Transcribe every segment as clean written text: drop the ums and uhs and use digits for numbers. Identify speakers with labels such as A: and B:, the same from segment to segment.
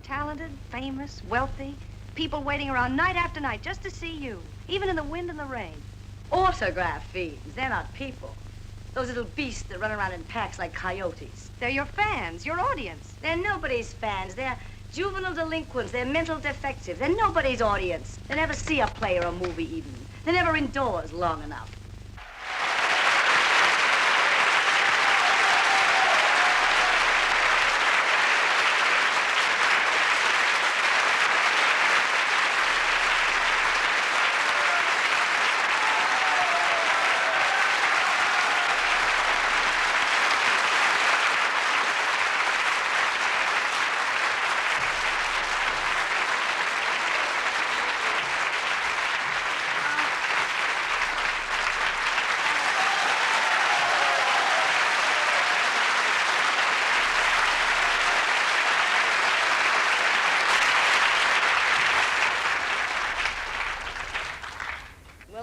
A: They're talented, famous, wealthy, people waiting around night after night just to see you, even in the wind and the rain.
B: Autograph fiends, they're not people. Those little beasts that run around in packs like coyotes.
A: They're your fans, your audience.
B: They're nobody's fans. They're juvenile delinquents. They're mental defectives. They're nobody's audience. They never see a play or a movie even. They're never indoors long enough.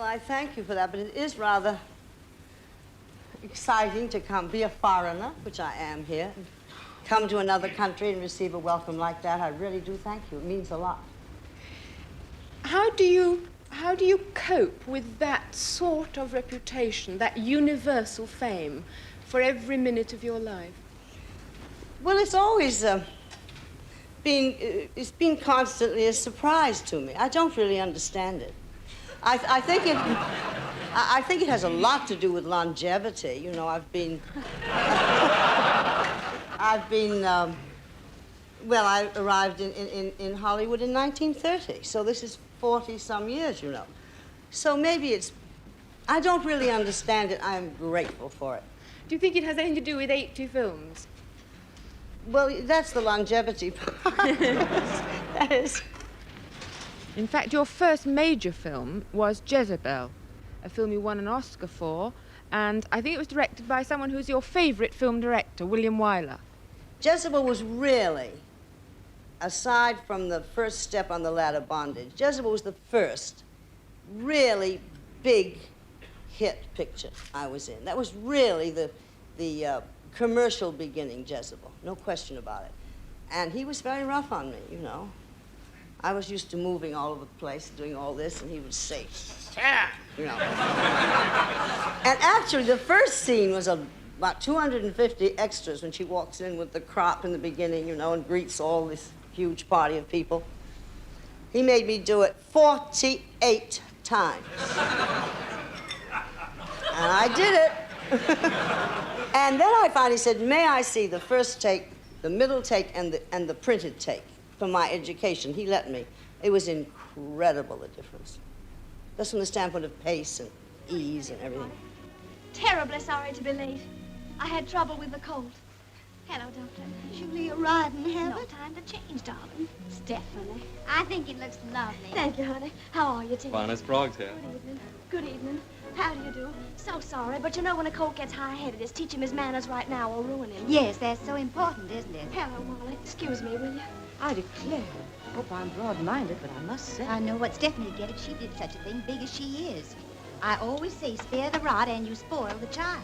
C: I thank you for that, but it is rather exciting to come, be a foreigner, which I am here, and come to another country and receive a welcome like that. I really do thank you. It means a lot.
D: How do you cope with that sort of reputation, that universal fame, for every minute of your life?
C: Well, it's always it's been constantly a surprise to me. I don't really understand it. I think it has a lot to do with longevity. You know, I've been, well, I arrived in Hollywood in 1930, so this is 40-some years, you know. So maybe it's, I don't really understand it. I'm grateful for it.
D: Do you think it has anything to do with 80 films?
C: Well, that's the longevity part. That is.
D: In fact, your first major film was Jezebel, a film you won an Oscar for, and I think it was directed by someone who's your favorite film director, William Wyler.
C: Jezebel was really, aside from the first step on the ladder, Bondage, Jezebel was the first really big hit picture I was in. That was really the commercial beginning, Jezebel, no question about it. And he was very rough on me, you know. I was used to moving all over the place, doing all this, and he would say, "Yeah," you know. And actually, the first scene was about 250 extras when she walks in with the crop in the beginning, you know, and greets all this huge party of people. He made me do it 48 times. And I did it. And then I finally said, "May I see the first take, the middle take, and the printed take?" For my education. He let me. It was incredible, the difference. Just from the standpoint of pace and ease and everything.
E: Terribly sorry to be late. I had trouble with the cold. Hello, Doctor. Julie, you're riding, have
F: No
E: it?
F: time to change, darling.
E: Stephanie.
F: I think it looks lovely.
E: Thank you, honey. How are you, Tim?
G: Fine as frogs here.
E: Good evening. Good evening. How do you do? So sorry, but you know when a colt gets high-headed, it's teach him his manners right now or ruin him.
F: Yes, that's so important, isn't it?
E: Hello, Molly. Excuse me, will you?
H: I declare. Hope I'm broad-minded, but I must say.
F: I know what Stephanie would get if she did such a thing, big as she is. I always say, spare the rod and you spoil the child.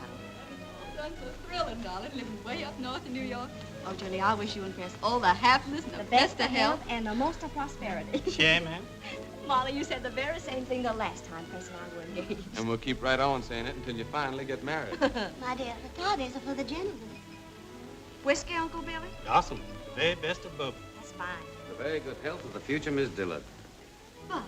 I: That's so thrilling, darling, living way up north in New York. Oh, Julie, I wish you and Chris all the happiness and the best of health.
E: and the most of prosperity.
G: Yeah, ma'am.
E: Molly, you said the very same thing the last time Chris and I were engaged.
G: And we'll keep right on saying it until you finally get married.
F: My dear, the parties are for the gentlemen.
A: Whiskey, Uncle Billy?
J: Awesome. The very best of both.
A: That's fine.
K: The very good health of the future Miss Dillard.
E: Buck,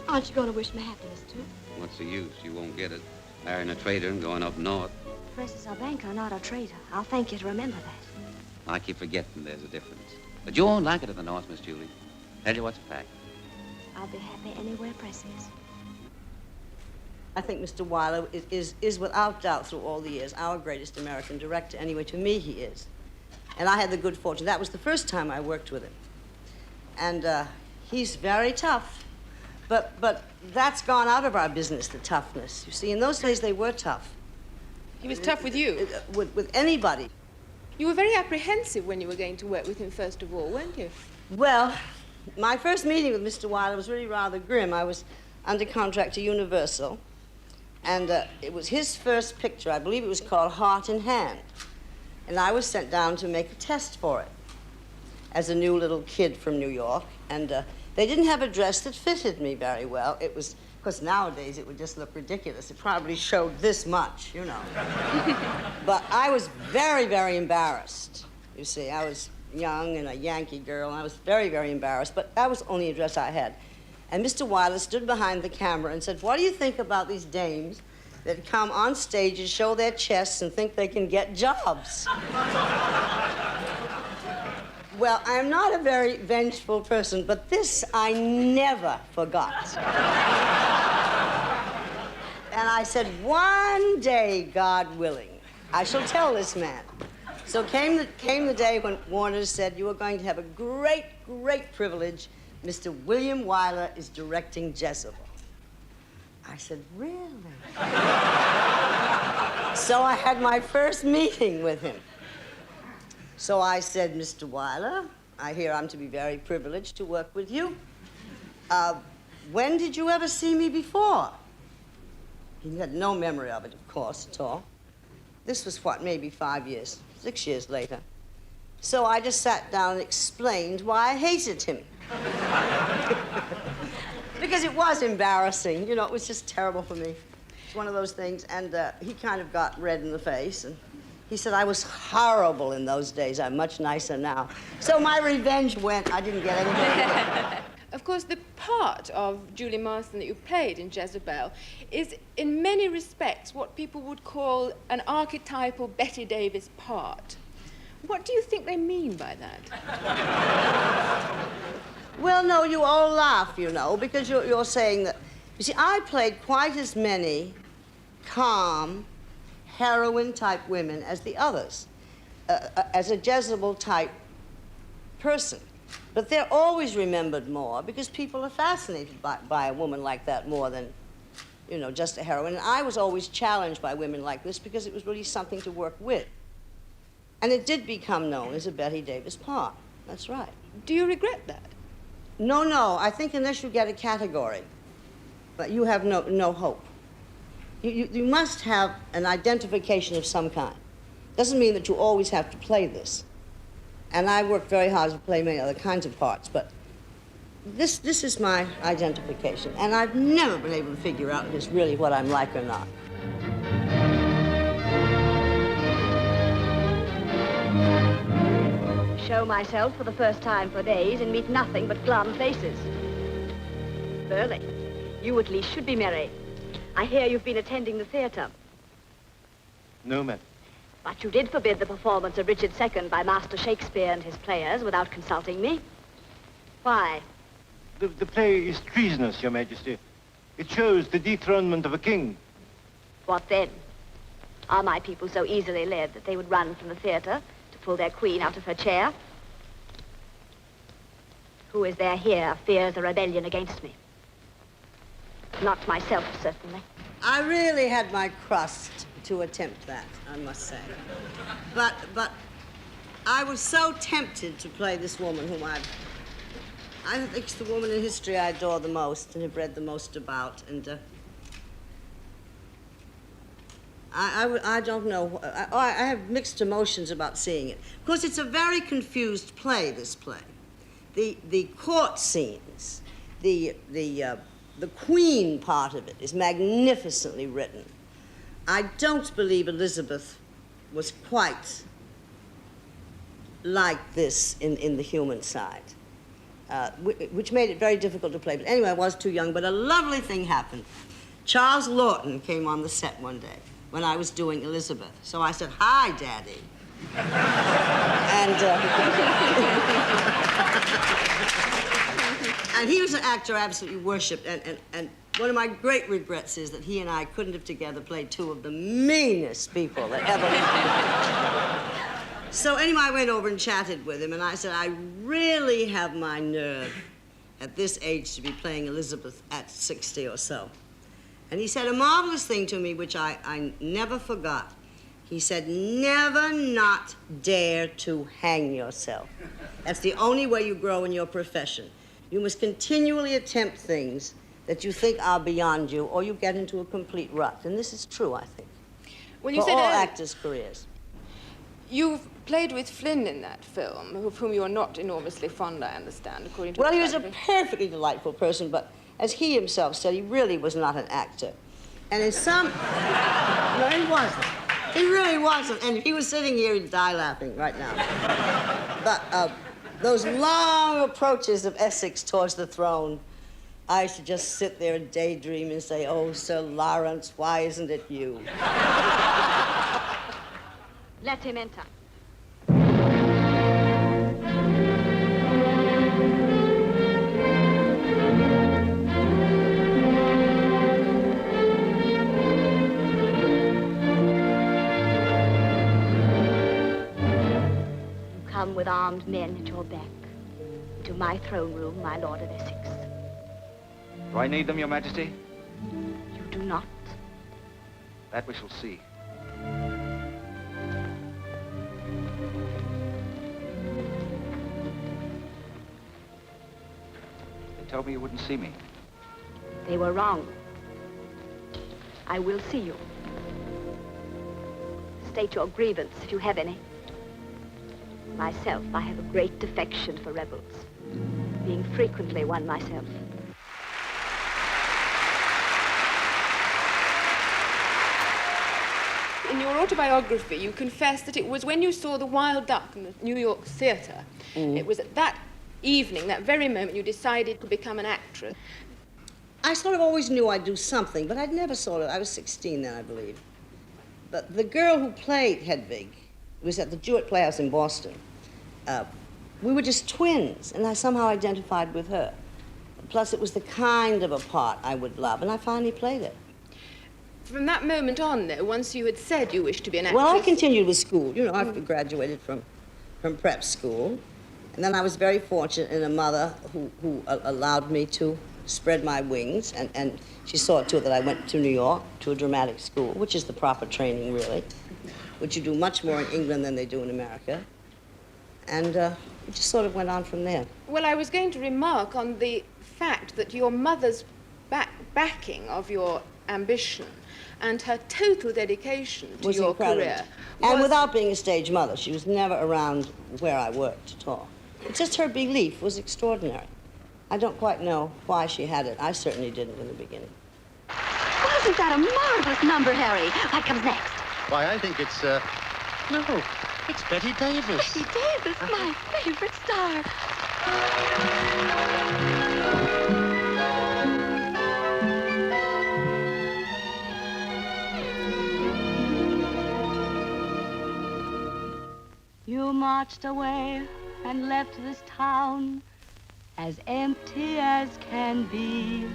E: aren't you going to wish me happiness, too?
K: What's the use? You won't get it. Marrying a trader and going up north.
A: Chris is a banker, not a traitor. I'll thank you to remember that.
K: I keep forgetting there's a difference. But you won't like it at the north, Miss Julie. Tell you what's a fact.
A: I'll be happy anywhere Chris is.
C: I think Mr. Wyler is without doubt through all the years our greatest American director. Anyway, to me, he is. And I had the good fortune. That was the first time I worked with him. And he's very tough. But that's gone out of our business, the toughness. You see, in those days, they were tough.
D: He was tough with you?
C: With anybody.
D: You were very apprehensive when you were going to work with him, first of all, weren't you?
C: Well, my first meeting with Mr. Wyler was really rather grim. I was under contract to Universal, and it was his first picture. I believe it was called Heart in Hand. And I was sent down to make a test for it. as a new little kid from New York, and they didn't have a dress that fitted me very well. It was, of course, nowadays it would just look ridiculous. It probably showed this much, you know. But I was very, very embarrassed. You see, I was young and a Yankee girl, and I was very, very embarrassed, but that was only a dress I had. And Mr. Wyler stood behind the camera and said, "What do you think about these dames that come on stage and show their chests and think they can get jobs?" Well, I'm not a very vengeful person, but this I never forgot. And I said, one day, God willing, I shall tell this man. So came the day when Warner said, "You are going to have a great, great privilege. Mr. William Wyler is directing Jezebel." I said, "Really?" So I had my first meeting with him. So I said, "Mr. Wyler, I hear I'm to be very privileged to work with you. When did you ever see me before?" He had no memory of it, of course, at all. This was, what, maybe 5 years, 6 years later. So I just sat down and explained why I hated him. Because it was embarrassing. You know, it was just terrible for me. It's one of those things. And he kind of got red in the face. And he said, "I was horrible in those days. I'm much nicer now." So my revenge went. I didn't get anything.
D: Of course, the part of Julie Marston that you played in Jezebel is, in many respects, what people would call an archetypal Bette Davis part. What do you think they mean by that?
C: Well, no, you all laugh, you know, because you're saying that... You see, I played quite as many calm, heroine-type women as the others, as a Jezebel-type person. But they're always remembered more because people are fascinated by a woman like that more than, you know, just a heroine. And I was always challenged by women like this because it was really something to work with. And it did become known as a Bette Davis part. That's right.
D: Do you regret that?
C: No, no. I think unless you get a category, but you have no hope. You must have an identification of some kind. Doesn't mean that you always have to play this. And I worked very hard to play many other kinds of parts, but this is my identification. And I've never been able to figure out if it's really what I'm like or not.
A: Show myself for the first time for days and meet nothing but glum faces. Burley, you at least should be merry. I hear you've been attending the theater.
J: No, madam.
A: But you did forbid the performance of Richard II by Master Shakespeare and his players without consulting me. Why?
J: The play is treasonous, Your Majesty. It shows the dethronement of a king.
A: What then? Are my people so easily led that they would run from the theater to pull their queen out of her chair? Who is there here fears a rebellion against me? Not myself, certainly.
C: I really had my crust to attempt that, I must say. But I was so tempted to play this woman whom I think it's the woman in history I adore the most and have read the most about. And I don't know. I have mixed emotions about seeing it. Of course, it's a very confused play, this play. The court scenes, the queen part of it is magnificently written. I don't believe Elizabeth was quite like this in the human side, which made it very difficult to play. But anyway, I was too young, but a lovely thing happened. Charles Lawton came on the set one day when I was doing Elizabeth. So I said, "Hi, Daddy." And he was an actor I absolutely worshipped, and one of my great regrets is that he and I couldn't have together played two of the meanest people that ever lived. So anyway, I went over and chatted with him, and I said, "I really have my nerve at this age to be playing Elizabeth at 60 or so." And he said a marvelous thing to me, which I never forgot. He said, "Never not dare to hang yourself. That's the only way you grow in your profession. You must continually attempt things that you think are beyond you, or you get into a complete rut." And this is true, I think,
D: When you
C: for
D: said
C: all actors' careers.
D: You've played with Flynn in that film, of whom you are not enormously fond, I understand, according to...
C: Well, he was a perfectly delightful person, but as he himself said, he really was not an actor. And in some... No, he wasn't. He really wasn't. And if he was sitting here, he'd die laughing right now. But those long approaches of Essex towards the throne, I used to just sit there and daydream and say, oh, Sir Lawrence, why isn't it you?
A: Let him enter. You come with armed men at your back to my throne room, my Lord of Essex.
L: Do I need them, Your Majesty?
A: You do not.
L: That we shall see. They told me you wouldn't see me.
A: They were wrong. I will see you. State your grievance, if you have any. Myself, I have a great affection for rebels, being frequently one myself.
D: In your autobiography, you confess that it was when you saw The Wild Duck in the New York Theatre, it was at that evening, that very moment, you decided to become an actress.
C: I sort of always knew I'd do something, but I'd never I was 16 then, I believe. But the girl who played Hedwig was at the Jewett Playhouse in Boston. We were just twins, and I somehow identified with her. Plus, it was the kind of a part I would love, and I finally played it.
D: From that moment on, though, once you had said you wished to be an actress...
C: Well, I continued with school. You know, I graduated from prep school. And then I was very fortunate in a mother who allowed me to spread my wings. And she saw to it that I went to New York to a dramatic school, which is the proper training, really, which you do much more in England than they do in America. And it just sort of went on from there.
D: Well, I was going to remark on the fact that your mother's backing of your ambition and her total dedication to your career.
C: And without being a stage mother, she was never around where I worked at all. Just her belief was extraordinary. I don't quite know why she had it. I certainly didn't in the beginning.
E: Wasn't that a marvelous number, Harry? What comes next?
M: Why, I think it's, no, it's Betty Davis.
E: Betty Davis, my favorite star.
A: You marched away and left this town as empty as can be.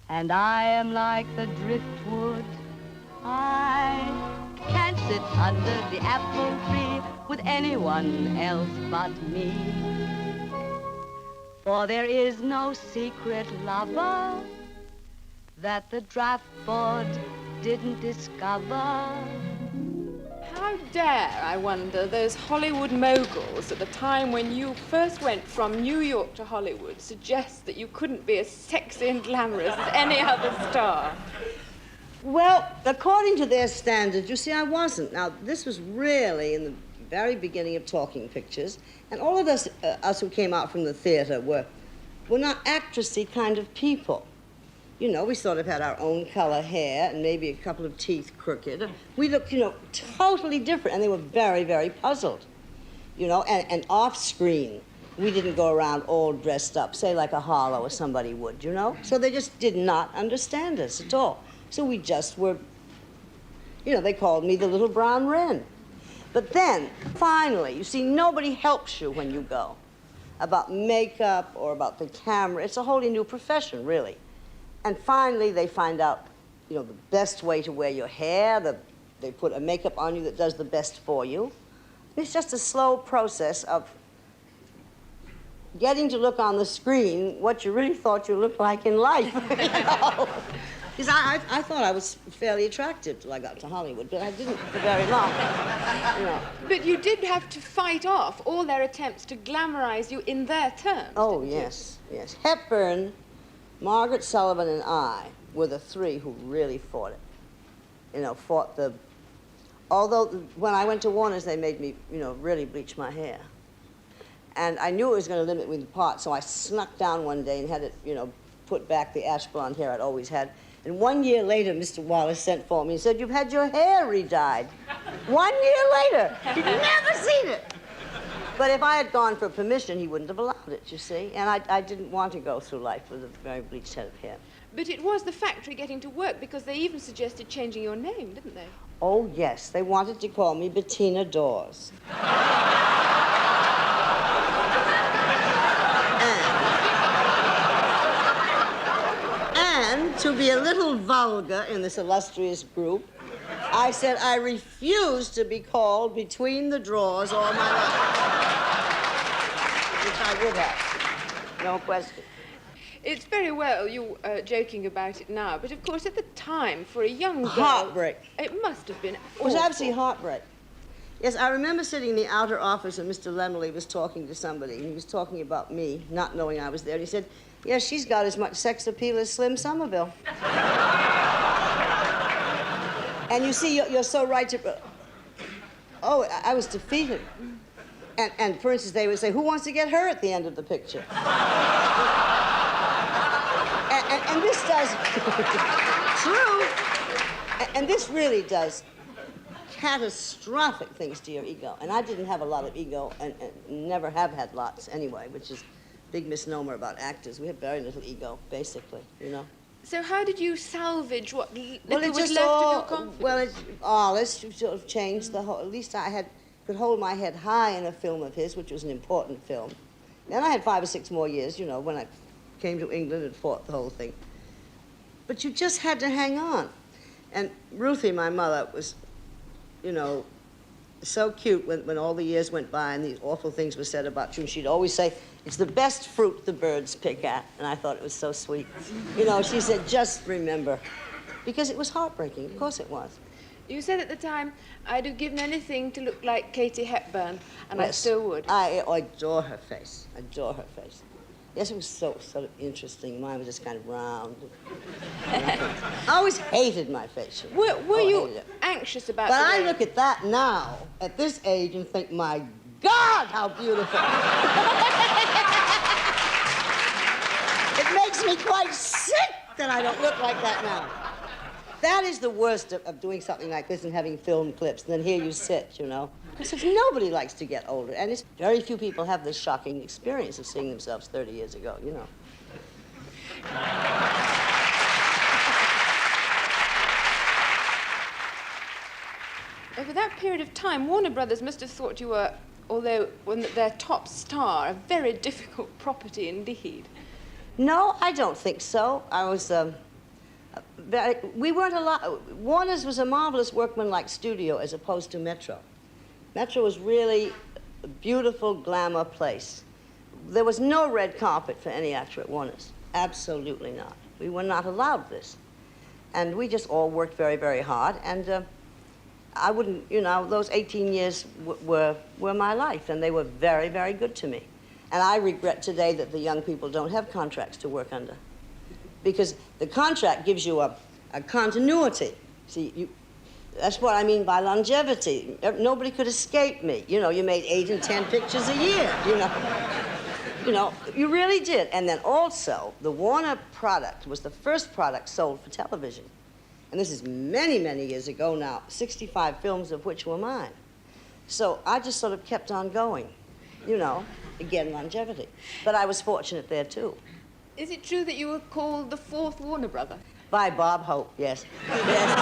A: And I am like the driftwood. I can't sit under the apple tree with anyone else but me. For there is no secret lover that the draft board didn't discover.
D: How dare, I wonder, those Hollywood moguls at the time when you first went from New York to Hollywood suggest that you couldn't be as sexy and glamorous as any other star?
C: Well, according to their standards, you see, I wasn't. Now, this was really in the very beginning of talking pictures, and all of us who came out from the theater were not actressy kind of people. You know, we sort of had our own color hair and maybe a couple of teeth crooked. We looked, you know, totally different, and they were very, very puzzled. You know, and off screen, we didn't go around all dressed up, say like a Harlow or somebody would, you know? So they just did not understand us at all. So we just were, you know, they called me the little brown wren. But then, finally, you see, nobody helps you when you go about makeup or about the camera. It's a wholly new profession, really. And finally, they find out, you know, the best way to wear your hair. They put a makeup on you that does the best for you. It's just a slow process of getting to look on the screen what you really thought you looked like in life. You know? Because I thought I was fairly attractive till I got to Hollywood, but I didn't for very long. You know.
D: But you did have to fight off all their attempts to glamorize you in their terms.
C: Oh, yes, yes. Hepburn, Margaret Sullivan, and I were the three who really fought it. You know, fought the Although when I went to Warner's, they made me, really bleach my hair. And I knew it was going to limit me the part, so I snuck down one day and had it, put back the ash blonde hair I'd always had. And 1 year later, Mr. Wallace sent for me and said, "You've had your hair re-dyed." 1 year later. He'd never seen it. But if I had gone for permission, he wouldn't have allowed it, you see. And I didn't want to go through life with a very bleached head of hair.
D: But it was the factory getting to work, because they even suggested changing your name, didn't they?
C: Oh, yes. They wanted to call me Bettina Dawes. And to be a little vulgar in this illustrious group, I said I refuse to be called Between the Drawers all my life. Which I would have. No question.
D: It's very well you joking about it now, but of course at the time, for a young girl...
C: Heartbreak.
D: It must have been
C: It was absolutely heartbreak. Yes, I remember sitting in the outer office and Mr. Lemley was talking to somebody, and he was talking about me, not knowing I was there, and he said, "Yeah, she's got as much sex appeal as Slim Somerville." And you see, you're so right to... Oh, I was defeated. And for instance, they would say, "Who wants to get her at the end of the picture?" And this does... True. And this really does catastrophic things to your ego. And I didn't have a lot of ego, and never have had lots anyway, which is a big misnomer about actors. We have very little ego, basically,
D: So how did you salvage what little
C: Well,
D: was left of your confidence?
C: Well, let's sort of change the whole... At least I could hold my head high in a film of his, which was an important film. Then I had 5 or 6 more years, when I came to England and fought the whole thing. But you just had to hang on. And Ruthie, my mother, was, so cute when all the years went by and these awful things were said about you. And she'd always say, "It's the best fruit the birds pick at." And I thought it was so sweet. She said, "Just remember." Because it was heartbreaking. Of course it was.
D: You said at the time, "I'd have given anything to look like Katie Hepburn," and I still would.
C: I adore her face. Adore her face. Yes, it was so sort of interesting. Mine was just kind of round. I always hated my face.
D: Were you anxious about
C: But
D: the
C: I
D: way-
C: look at that now, at this age, and think, my God, how beautiful. It makes me quite sick that I don't look like that now. That is the worst of doing something like this and having film clips, and then here you sit, Because nobody likes to get older, and it's very few people have this shocking experience of seeing themselves 30 years ago,
D: Over that period of time, Warner Brothers must have thought you were, although when their top star, a very difficult property indeed.
C: No, I don't think so. I was, we weren't allowed... Warner's was a marvelous workmanlike studio as opposed to Metro. Metro was really a beautiful glamour place. There was no red carpet for any actor at Warner's. Absolutely not. We were not allowed this. And we just all worked very, very hard. And I wouldn't, those 18 years were my life, and they were very, very good to me. And I regret today that the young people don't have contracts to work under. Because the contract gives you a continuity. See, that's what I mean by longevity. Nobody could escape me. You made 8 and 10 pictures a year, You really did. And then also, the Warner product was the first product sold for television. And this is many, many years ago now, 65 films of which were mine. So I just sort of kept on going, again, longevity. But I was fortunate there, too.
D: Is it true that you were called the 4th Warner brother?
C: By Bob Hope, yes. Yes.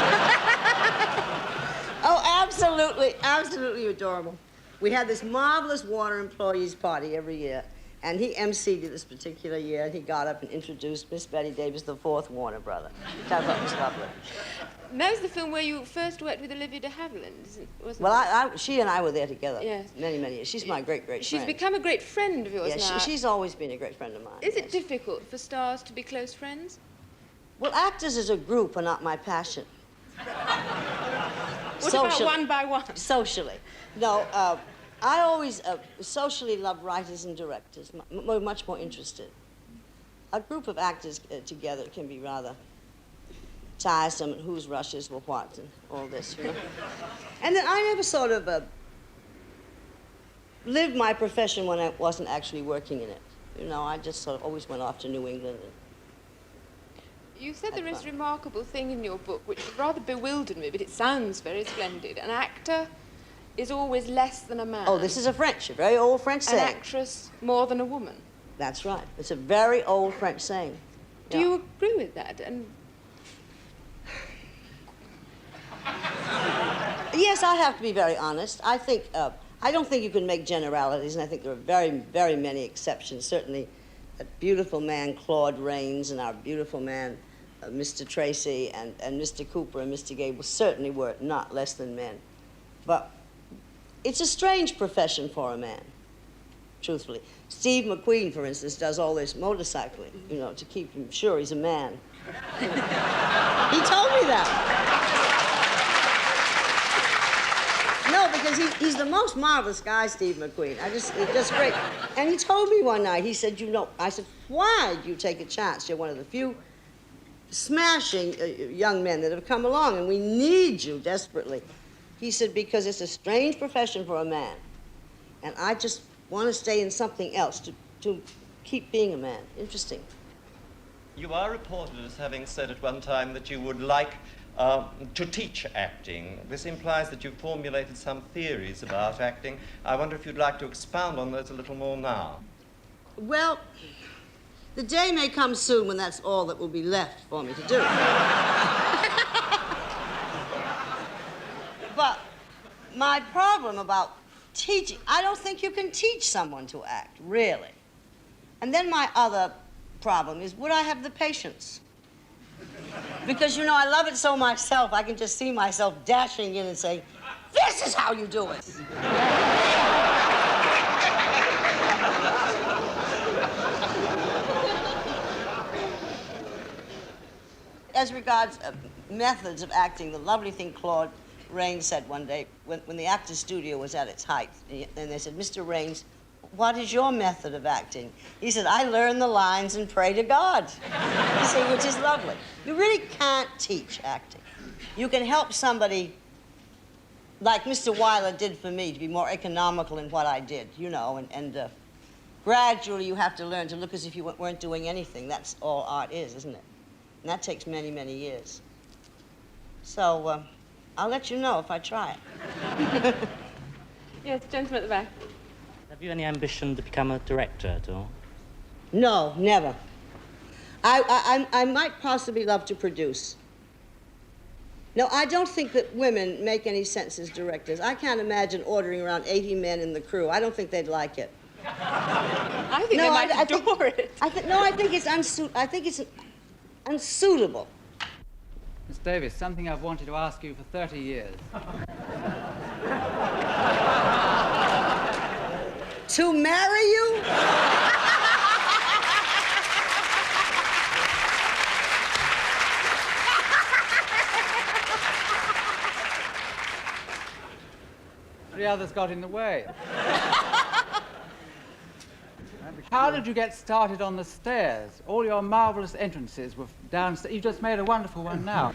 C: Oh, absolutely, absolutely adorable. We had this marvelous Warner employees party every year, and he emceed it this particular year, and he got up and introduced Miss Betty Davis, the 4th Warner brother, which I thought was lovely.
D: That was the film where you first worked with Olivia de Havilland, wasn't it?
C: Well, she and I were there together.
D: Yes.
C: Many, many years. She's my great, great
D: She's
C: friend.
D: become a great friend of yours
C: Yes,
D: now.
C: she's always been a great friend of mine.
D: Is it difficult for stars to be close friends?
C: Well, actors as a group are not my passion.
D: What about one by one?
C: Socially. No, I always socially love writers and directors, much more interested. A group of actors together can be rather tiresome and whose rushes were what and all this, you know. And then I never sort of lived my profession when I wasn't actually working in it. You know, I just sort of always went off to New England.
D: You said there is a remarkable thing in your book which rather bewildered me, but it sounds very splendid. An actor is always less than a man.
C: Oh, this is a very old French saying.
D: An actress more than a woman.
C: That's right. It's a very old French saying.
D: Do you agree with that? And
C: yes, I have to be very honest. I think I don't think you can make generalities, and I think there are very, very many exceptions. Certainly, that beautiful man Claude Rains and our beautiful man Mr. Tracy and Mr. Cooper and Mr. Gable certainly were not less than men. But it's a strange profession for a man, truthfully. Steve McQueen, for instance, does all this motorcycling, you know, to keep him sure he's a man. He told me that. No, because he's the most marvelous guy, Steve McQueen. It's just great. And he told me one night, he said, you know, I said, why do you take a chance? You're one of the few smashing young men that have come along, and we need you desperately. He said, because it's a strange profession for a man, and I just want to stay in something else to keep being a man. Interesting.
N: You are reported as having said at one time that you would like to teach acting. This implies that you've formulated some theories about acting. I wonder if you'd like to expound on those a little more now.
C: Well, the day may come soon when that's all that will be left for me to do. But my problem about teaching, I don't think you can teach someone to act, really. And then my other problem is, would I have the patience? Because, you know, I love it so myself, I can just see myself dashing in and saying, this is how you do it. As regards methods of acting, the lovely thing Claude Rains said one day, when the Actors Studio was at its height, and they said, Mr. Rains, what is your method of acting? He said, I learn the lines and pray to God. You see, which is lovely. You really can't teach acting. You can help somebody, like Mr. Weiler did for me, to be more economical in what I did, you know, and gradually you have to learn to look as if you weren't doing anything. That's all art is, isn't it? And that takes many, many years. So, I'll let you know if I try it.
D: Yes, gentleman at the back.
M: Have you any ambition to become a director at all?
C: No, never. I might possibly love to produce. No, I don't think that women make any sense as directors. I can't imagine ordering around 80 men in the crew. I don't think they'd like it.
D: I think they might adore it.
C: I think it's unsuitable.
O: Miss Davis, something I've wanted to ask you for 30 years.
C: To marry you?
O: Three others got in the way. How did you get started on the stairs? All your marvelous entrances were downstairs. You just made a wonderful one now.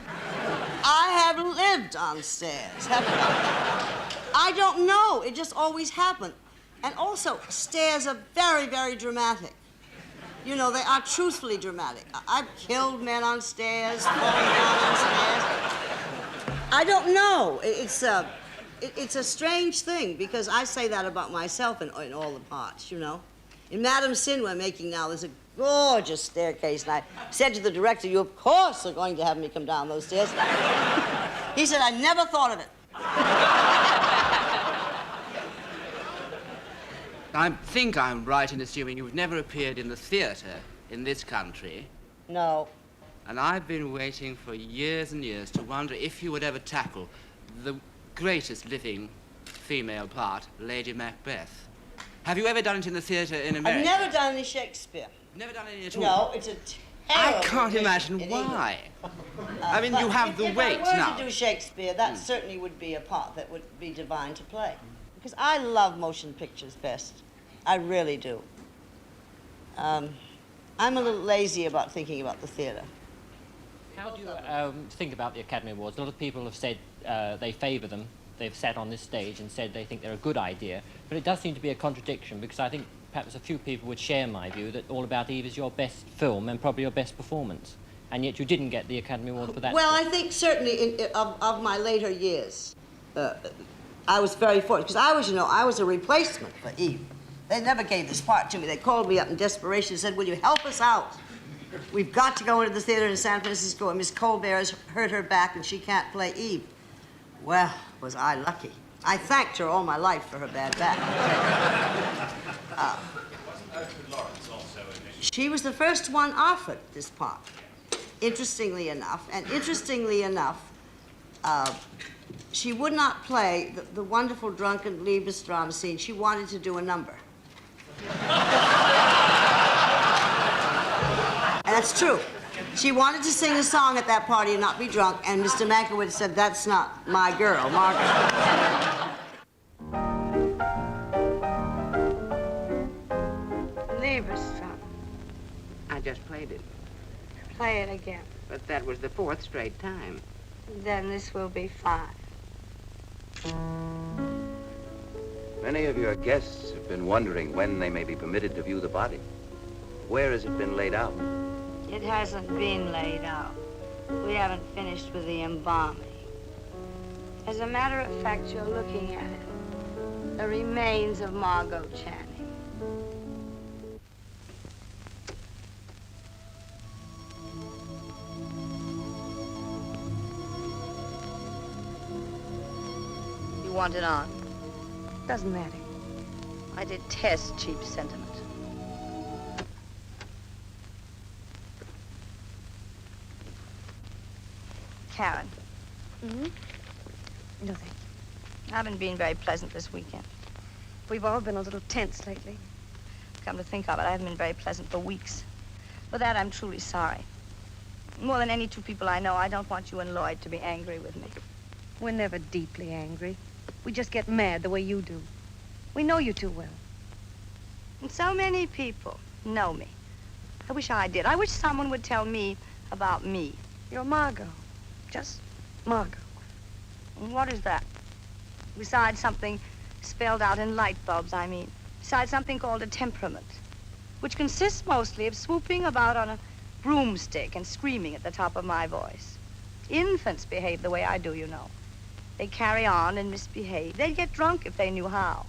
C: I have lived on stairs, haven't I? I don't know. It just always happened. And also, stairs are very, very dramatic. You know, they are truthfully dramatic. I've killed men on stairs, fallen down on stairs. I don't know. It's a strange thing, because I say that about myself in all the parts, you know. In Madame Sin we're making now, there's a gorgeous staircase, and I said to the director, you of course are going to have me come down those stairs. He said, I never thought of it.
P: I think I'm right in assuming you've never appeared in the theatre in this country.
C: No.
P: And I've been waiting for years and years to wonder if you would ever tackle the greatest living female part, Lady Macbeth. Have you ever done it in the theatre in America?
C: I've never done any Shakespeare.
P: Never done any at all?
C: No, it's a terrible
P: I can't imagine why. I mean, you have the weight now.
C: If I were to do Shakespeare, that certainly would be a part that would be divine to play. Because I love motion pictures best. I really do. I'm a little lazy about thinking about the theatre.
Q: How do you think about the Academy Awards? A lot of people have said they favour them. They've sat on this stage and said they think they're a good idea. But it does seem to be a contradiction, because I think perhaps a few people would share my view that All About Eve is your best film and probably your best performance. And yet you didn't get the Academy Award for that.
C: Well, I think certainly of my later years, I was very fortunate, because I was a replacement for Eve. They never gave this part to me. They called me up in desperation and said, will you help us out? We've got to go into the theater in San Francisco, and Miss Colbert has hurt her back and she can't play Eve. Well, was I lucky. I thanked her all my life for her bad back. She was the first one offered this part, interestingly enough. And interestingly enough, she would not play the wonderful drunken Liebesdrama scene. She wanted to do a number. And that's true. She wanted to sing a song at that party and not be drunk, and Mr. Mankiewicz said, that's not my girl, Margaret.
H: Liebesdrama. I just played it.
A: Play it again.
H: But that was the 4th straight time.
A: Then this will be 5.
K: Many of your guests have been wondering when they may be permitted to view the body. Where has it been laid out?
A: It hasn't been laid out. We haven't finished with the embalming. As a matter of fact, you're looking at it. The remains of Margot Channing. You want it on? Doesn't matter. I detest cheap sentiment. Karen.
B: Mm-hmm.
A: No, thank you. I haven't been very pleasant this weekend.
B: We've all been a little tense lately.
A: Come to think of it, I haven't been very pleasant for weeks. For that, I'm truly sorry. More than any two people I know, I don't want you and Lloyd to be angry with me.
B: We're never deeply angry. We just get mad the way you do. We know you too well.
A: And so many people know me. I wish I did. I wish someone would tell me about me.
B: You're Margot. Just Margot.
A: And what is that? Besides something spelled out in light bulbs, I mean. Besides something called a temperament, which consists mostly of swooping about on a broomstick and screaming at the top of my voice. Infants behave the way I do, you know. They carry on and misbehave. They'd get drunk if they knew how.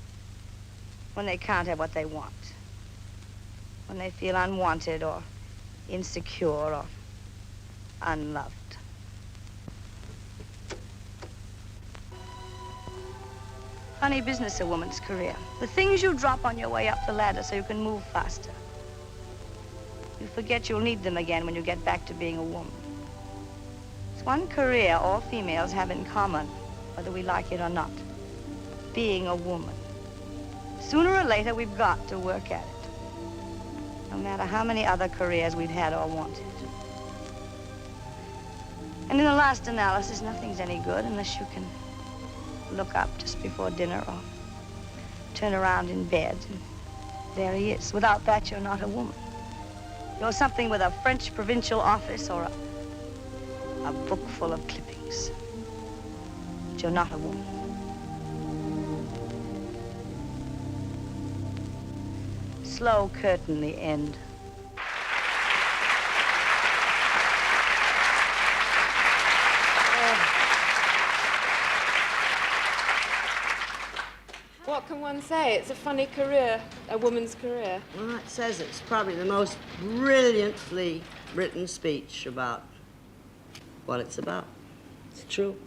A: When they can't have what they want. When they feel unwanted or insecure or unloved. Funny business, a woman's career. The things you drop on your way up the ladder so you can move faster. You forget you'll need them again when you get back to being a woman. It's one career all females have in common, whether we like it or not. Being a woman. Sooner or later, we've got to work at it. No matter how many other careers we've had or wanted. And in the last analysis, nothing's any good unless you can look up just before dinner or turn around in bed and there he is. Without that, you're not a woman. You're something with a French provincial office or a book full of clippings. But you're not a woman. Slow curtain, the end.
D: What can one say? It's a funny career, a woman's career.
C: Well, it says it's probably the most brilliantly written speech about what it's about. It's true.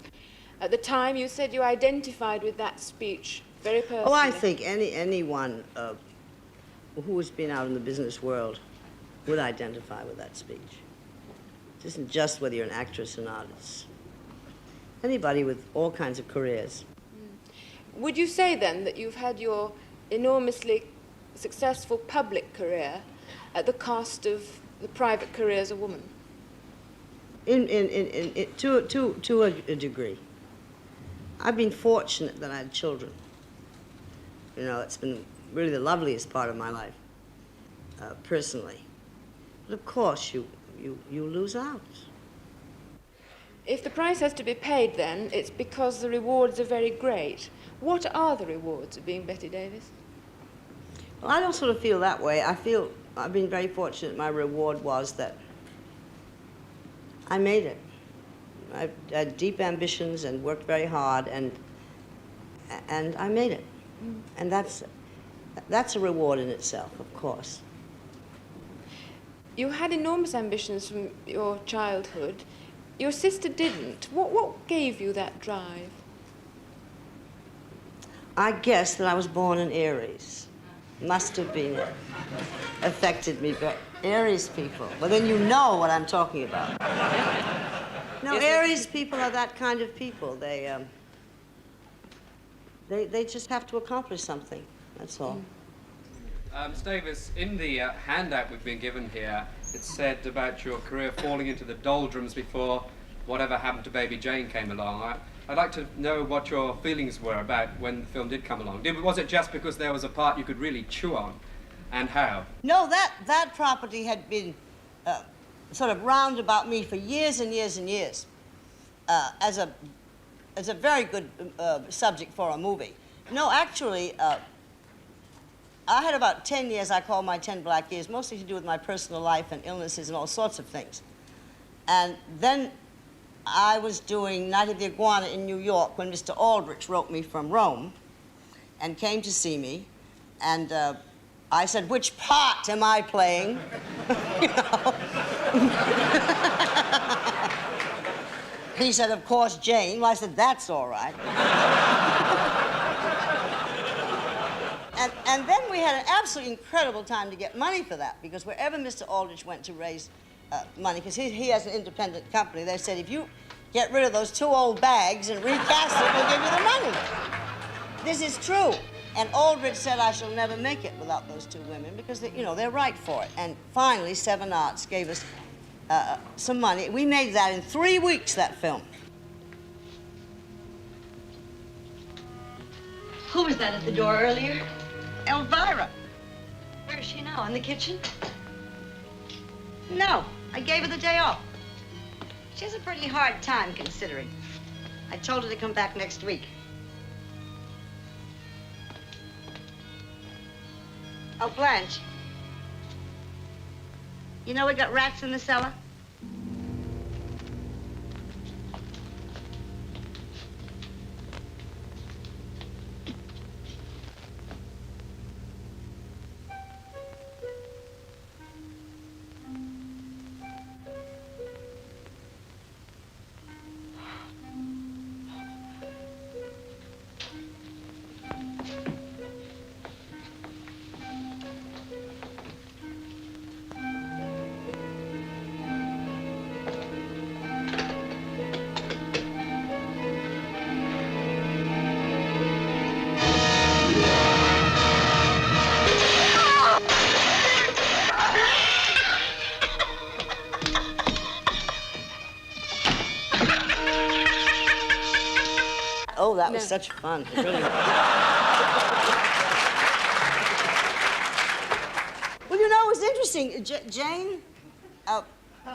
D: At the time, you said you identified with that speech very personally.
C: Oh, I think anyone who has been out in the business world would identify with that speech. It isn't just whether you're an actress or not. It's anybody with all kinds of careers.
D: Would you say, then, that you've had your enormously successful public career at the cost of the private career as a woman?
C: To a degree. I've been fortunate that I had children. You know, it's been really the loveliest part of my life, personally. But of course, you lose out.
D: If the price has to be paid, then, it's because the rewards are very great. What are the rewards of being Bette Davis?
C: Well, I don't sort of feel that way. I feel I've been very fortunate. My reward was that I made it. I had deep ambitions and worked very hard, and I made it. And that's a reward in itself, of course.
D: You had enormous ambitions from your childhood. Your sister didn't. What gave you that drive?
C: I guess that I was born in Aries. Must have been affected me, but Aries people. Well, then you know what I'm talking about. No, Aries people are that kind of people. They just have to accomplish something. That's all.
R: Miss Davis, in the handout we've been given here, it said about your career falling into the doldrums before whatever happened to Baby Jane came along. I'd like to know what your feelings were about when the film did come along. Was it just because there was a part you could really chew on, and how?
C: No, that property had been sort of round about me for years and years and years as a very good subject for a movie. No, actually, I had about 10 years I call my 10 black years, mostly to do with my personal life and illnesses and all sorts of things. And then I was doing Night of the Iguana in New York when Mr. Aldrich wrote me from Rome and came to see me. And I said, which part am I playing? You know? He said, of course, Jane. Well, I said, that's all right. And then we had an absolutely incredible time to get money for that, because wherever Mr. Aldrich went to raise money, because he has an independent company, they said, if you get rid of those 2 old bags and recast it, we'll give you the money. This is true. And Aldrich said, I shall never make it without those 2 women, because they're right for it. And finally, Seven Arts gave us some money. We made that in 3 weeks, that film.
H: Who was that at the door earlier?
C: Elvira.
H: Where is she now? In the kitchen?
C: No, I gave her the day off. She has a pretty hard time, considering. I told her to come back next week. Oh, Blanche. You know we got rats in the cellar? Oh, that was such fun. It really was. Well, you know, it was interesting. Jane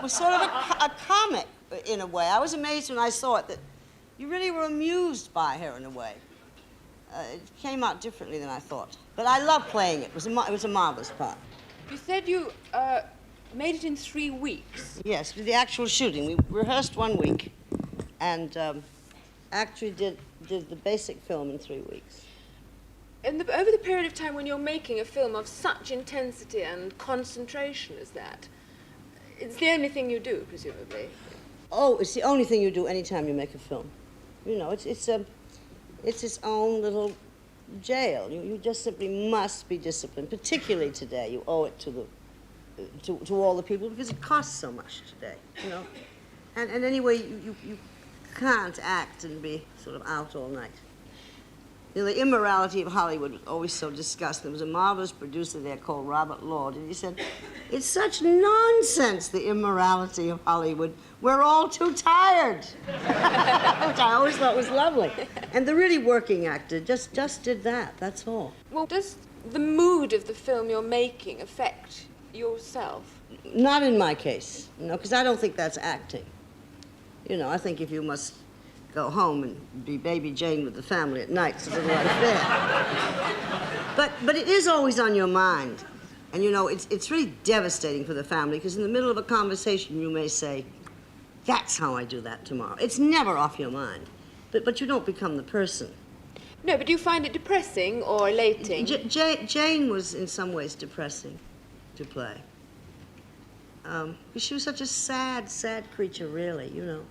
C: was sort of a comic in a way. I was amazed when I saw it that you really were amused by her in a way. It came out differently than I thought. But I loved playing it. It was a marvelous part.
D: You said you made it in 3 weeks.
C: Yes, the actual shooting. We rehearsed 1 week and actually did the basic film in 3 weeks.
D: And over the period of time when you're making a film of such intensity and concentration as that, it's the only thing you do, presumably.
C: Oh, it's the only thing you do anytime you make a film. You know, it's its own little jail. You just simply must be disciplined, particularly today. You owe it to all the people because it costs so much today, you know. And anyway, you can't act and be sort of out all night. You know, the immorality of Hollywood was always so discussed. There was a marvelous producer there called Robert Lord, and he said, it's such nonsense, the immorality of Hollywood. We're all too tired, which I always thought was lovely. And the really working actor just did that, that's all.
D: Well, does the mood of the film you're making affect yourself?
C: Not in my case, no, because I don't think that's acting. You know, I think if you must go home and be Baby Jane with the family at night, it's a little unfair. But it is always on your mind. And, you know, it's really devastating for the family, because in the middle of a conversation, you may say, that's how I do that tomorrow. It's never off your mind. But you don't become the person.
D: No, but do you find it depressing or elating?
C: Jane was in some ways depressing to play. Because she was such a sad, sad creature, really, you know.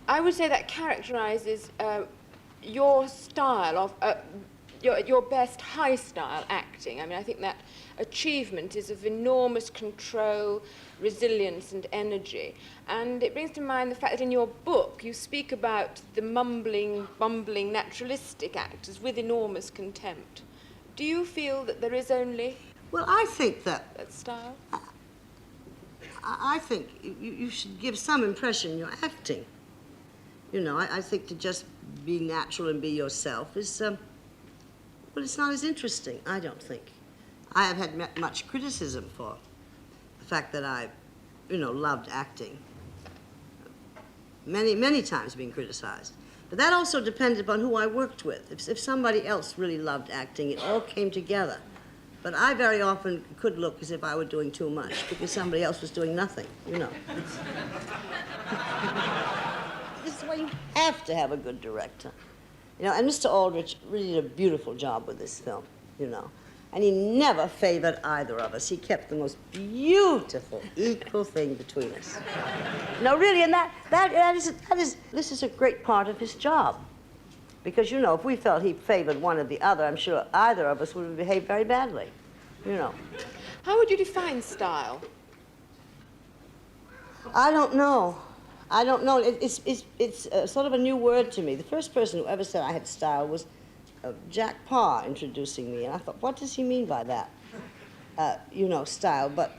D: I would say that characterizes your style of, your best high-style acting. I mean, I think that achievement is of enormous control, resilience and energy. And it brings to mind the fact that in your book you speak about the mumbling, bumbling, naturalistic actors with enormous contempt. Do you feel that there is only...
C: Well, I think that
D: style?
C: I think you should give some impression in your acting. You know, I think to just be natural and be yourself is, well, it's not as interesting, I don't think. I have had much criticism for the fact that I, you know, loved acting. Many times being criticized. But that also depended upon who I worked with. If somebody else really loved acting, it all came together. But I very often could look as if I were doing too much because somebody else was doing nothing, you know. This is why you have to have a good director. You know, and Mr. Aldrich really did a beautiful job with this film, you know. And he never favored either of us. He kept the most beautiful, equal thing between us. No, really, and this is a great part of his job. Because, you know, if we felt he favored one or the other, I'm sure either of us would have behaved very badly, you know.
D: How would you define style?
C: I don't know. I don't know. It's sort of a new word to me. The first person who ever said I had style was Jack Parr introducing me, and I thought, what does he mean by that? You know, style, but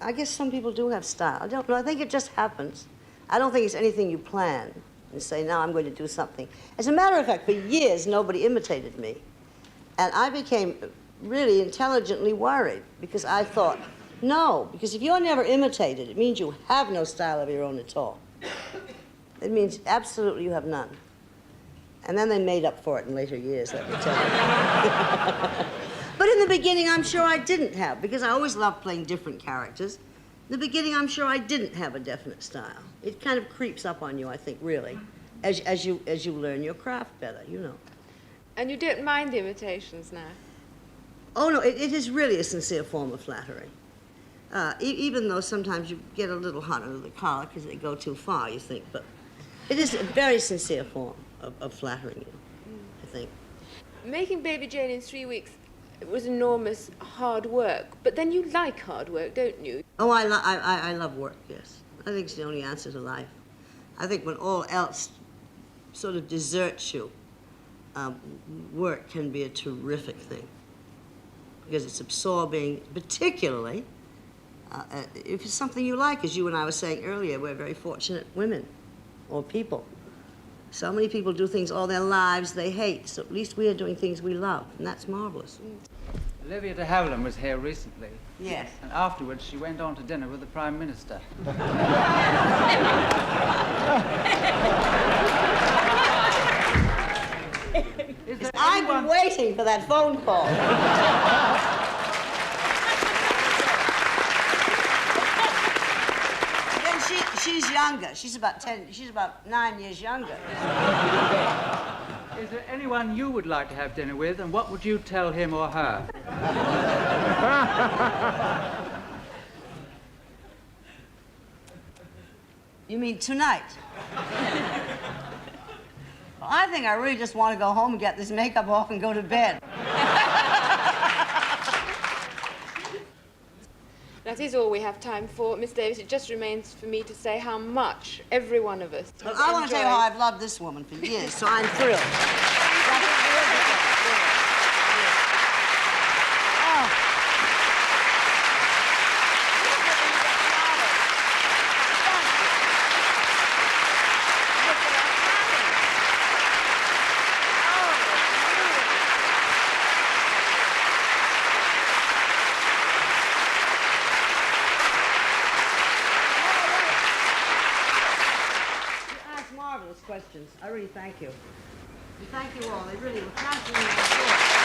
C: I guess some people do have style. I don't know. I think it just happens. I don't think it's anything you plan and say, now I'm going to do something. As a matter of fact, for years, nobody imitated me. And I became really intelligently worried because I thought, no, because if you're never imitated, it means you have no style of your own at all. It means absolutely you have none. And then they made up for it in later years, let me tell you. But in the beginning, I'm sure I didn't have, because I always loved playing different characters. In the beginning, I'm sure I didn't have a definite style. It kind of creeps up on you, I think, really, as you learn your craft better, you know.
D: And you don't mind the imitations now?
C: Oh, no, it is really a sincere form of flattery. Even though sometimes you get a little hot under the collar because they go too far, you think, but it is a very sincere form of flattering you, I think.
D: Making Baby Jane in 3 weeks, it was enormous hard work, but then you like hard work, don't you?
C: Oh, I love work, yes. I think it's the only answer to life. I think when all else sort of deserts you, work can be a terrific thing because it's absorbing, particularly if it's something you like. As you and I were saying earlier, we're very fortunate women or people. So many people do things all their lives they hate, so at least we are doing things we love, and that's marvelous.
O: Olivia de Havilland was here recently.
C: Yes.
O: And afterwards, she went on to dinner with the Prime Minister.
C: I've been waiting for that phone call. Then she's younger. She's about 9 years younger.
O: Is there anyone you would like to have dinner with, and what would you tell him or her?
C: You mean tonight? Well, I think I really just want to go home and get this makeup off and go to bed.
D: That is all we have time for, Miss Davis. It just remains for me to say how much every one of us
C: Well,
D: has
C: I want to tell you how
D: enjoyed-
C: I've loved this woman for years, so I'm thrilled. Marvelous questions. I really thank you. Thank you all. They really were constantly